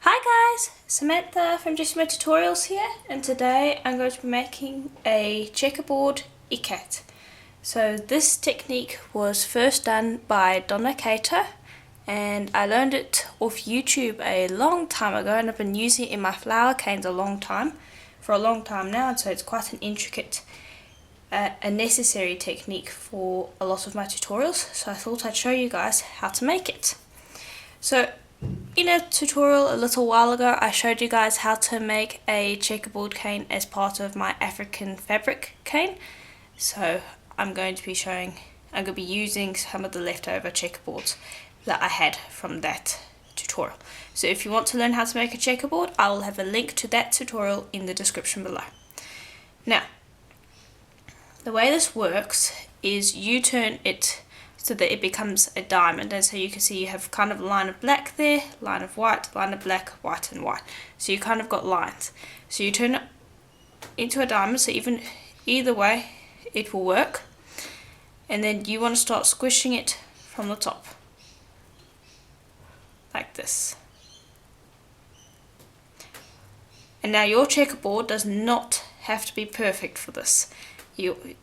Hi guys, Samantha from Jessama Tutorials here, and today I'm going to be making a checkerboard Ikat. So this technique was first done by Donna Cater, and I learned it off YouTube a long time ago, and I've been using it in my flower canes for a long time now, and so it's quite an intricate a necessary technique for a lot of my tutorials, so I thought I'd show you guys how to make it. So in a tutorial a little while ago, I showed you guys how to make a checkerboard cane as part of my African fabric cane. So I'm going to be using some of the leftover checkerboards that I had from that tutorial. So if you want to learn how to make a checkerboard, I will have a link to that tutorial in the description below. Now, the way this works is you turn it so that it becomes a diamond, and so you can see you have kind of a line of black there, line of white, line of black, white and white. So you kind of got lines. So you turn it into a diamond, so either way it will work. And then you want to start squishing it from the top, like this. And now your checkerboard does not have to be perfect for this.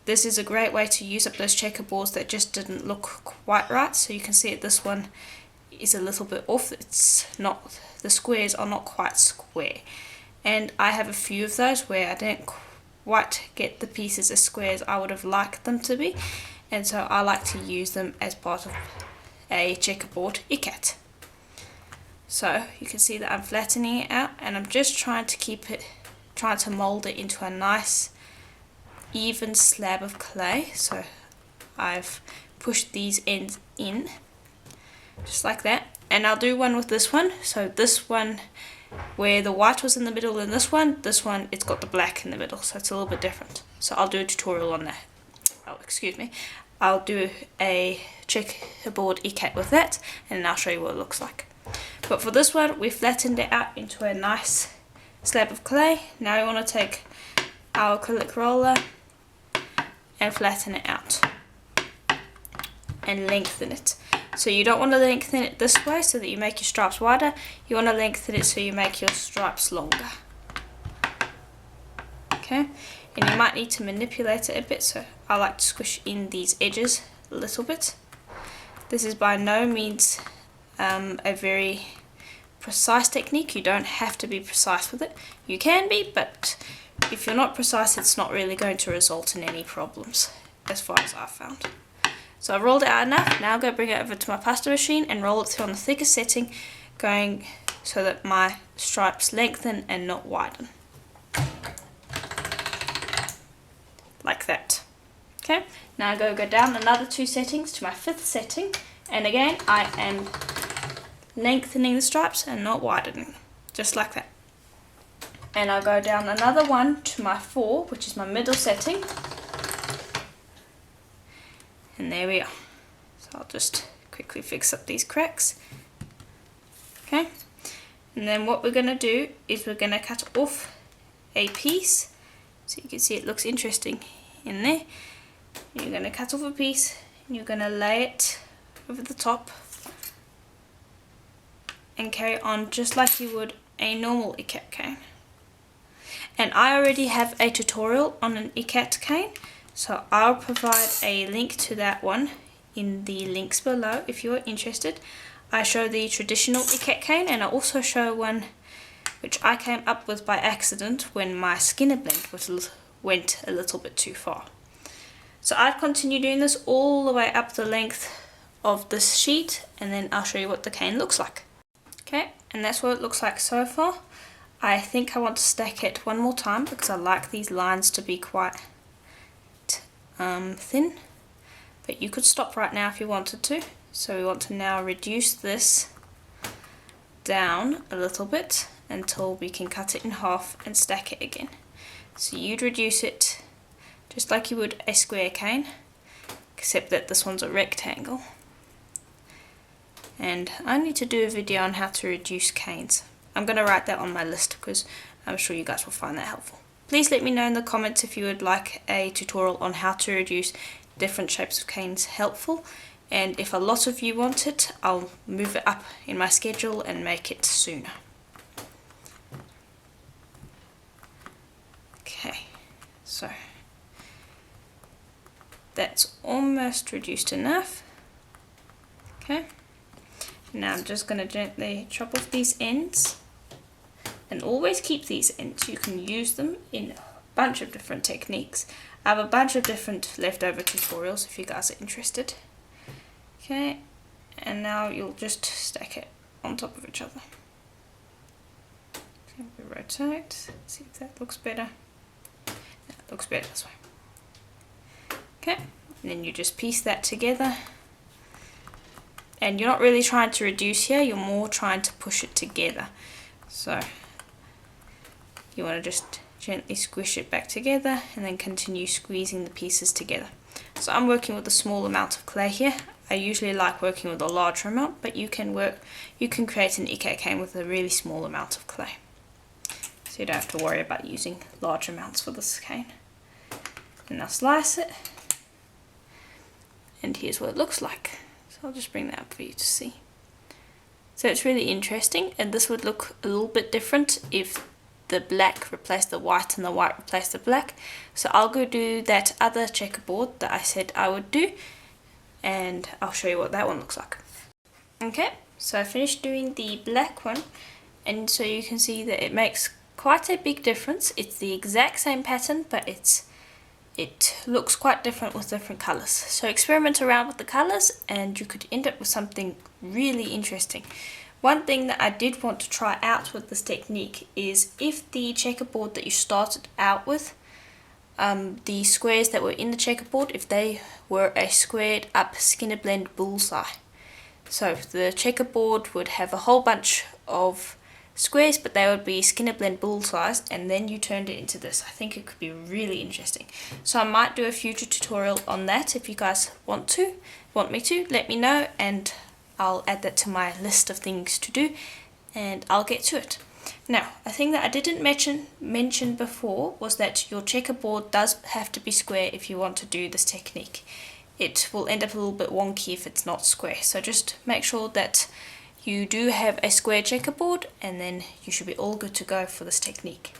This is a great way to use up those checkerboards that just didn't look quite right. So you can see it, this one is a little bit off. The squares are not quite square, and I have a few of those where I didn't quite get the pieces as square as I would have liked them to be, and so I like to use them as part of a checkerboard Ikat. So you can see that I'm flattening it out, and I'm just trying to mold it into a nice even slab of clay. So I've pushed these ends in just like that, and I'll do one with this one. So this one where the white was in the middle, and this one it's got the black in the middle, so it's a little bit different. So I'll do a tutorial on that. I'll do a checkerboard Ikat with that, and I'll show you what it looks like. But for this one, we flattened it out into a nice slab of clay. Now we want to take our acrylic roller and flatten it out and lengthen it. So you don't want to lengthen it this way so that you make your stripes wider. You want to lengthen it so you make your stripes longer. Okay, and you might need to manipulate it a bit, so I like to squish in these edges a little bit. This is by no means a very precise technique. You don't have to be precise with it. You can be, but if you're not precise, it's not really going to result in any problems, as far as I've found. So I've rolled it out enough. Now I'll go bring it over to my pasta machine and roll it through on the thickest setting, going so that my stripes lengthen and not widen. Like that. Okay, now I'll go down another 2 settings to my 5th setting, and again I am lengthening the stripes and not widening, just like that. And I'll go down another 1 to my 4, which is my middle setting, and there we are. So I'll just quickly fix up these cracks. Okay, and then what we're going to do is we're going to cut off a piece, so you can see it looks interesting in there. You're going to cut off a piece and you're going to lay it over the top and carry on just like you would a normal Ikat cane. And I already have a tutorial on an Ikat cane, so I'll provide a link to that one in the links below if you're interested. I show the traditional Ikat cane, and I also show one which I came up with by accident when my skinner blend went a little bit too far. So I'd continue doing this all the way up the length of this sheet, and then I'll show you what the cane looks like. Okay, and that's what it looks like so far. I think I want to stack it one more time because I like these lines to be quite thin, but you could stop right now if you wanted to. So we want to now reduce this down a little bit until we can cut it in half and stack it again. So you'd reduce it just like you would a square cane, except that this one's a rectangle. And I need to do a video on how to reduce canes. I'm going to write that on my list because I'm sure you guys will find that helpful. Please let me know in the comments if you would like a tutorial on how to reduce different shapes of canes helpful, and if a lot of you want it, I'll move it up in my schedule and make it sooner. So that's almost reduced enough. Okay, now I'm just going to gently chop off these ends, and always keep these ends. You can use them in a bunch of different techniques. I have a bunch of different leftover tutorials if you guys are interested. Okay, and now you'll just stack it on top of each other. So we rotate, see if that looks better. That looks better this way. Okay, and then you just piece that together. And you're not really trying to reduce here, you're more trying to push it together. So you want to just gently squish it back together and then continue squeezing the pieces together. So I'm working with a small amount of clay here. I usually like working with a larger amount, but you can create an Ikat cane with a really small amount of clay. So you don't have to worry about using large amounts for this cane. And I'll slice it. And here's what it looks like. So I'll just bring that up for you to see. So it's really interesting, and this would look a little bit different if the black replaced the white and the white replaced the black. So I'll go do that other checkerboard that I said I would do, and I'll show you what that one looks like. Okay, so I finished doing the black one, and so you can see that it makes quite a big difference. It's the exact same pattern, but it looks quite different with different colors. So experiment around with the colors and you could end up with something really interesting. One thing that I did want to try out with this technique is if the checkerboard that you started out with, the squares that were in the checkerboard, if they were a squared up skinner blend bullseye. So the checkerboard would have a whole bunch of squares, but they would be skinner blend bullseyes, and then you turned it into this. I think it could be really interesting. So I might do a future tutorial on that. If you guys want me to, let me know, and I'll add that to my list of things to do, and I'll get to it. Now, a thing that I didn't mention before was that your checkerboard does have to be square if you want to do this technique. It will end up a little bit wonky if it's not square, so just make sure that you do have a square checkerboard, and then you should be all good to go for this technique.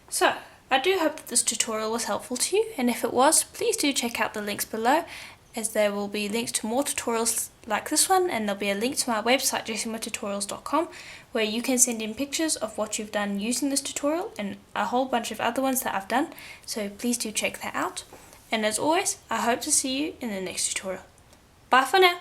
So I do hope that this tutorial was helpful to you, and if it was, please do check out the links below, as there will be links to more tutorials like this one, and there'll be a link to my website jessamatutorials.com, where you can send in pictures of what you've done using this tutorial and a whole bunch of other ones that I've done, so please do check that out. And as always, I hope to see you in the next tutorial. Bye for now!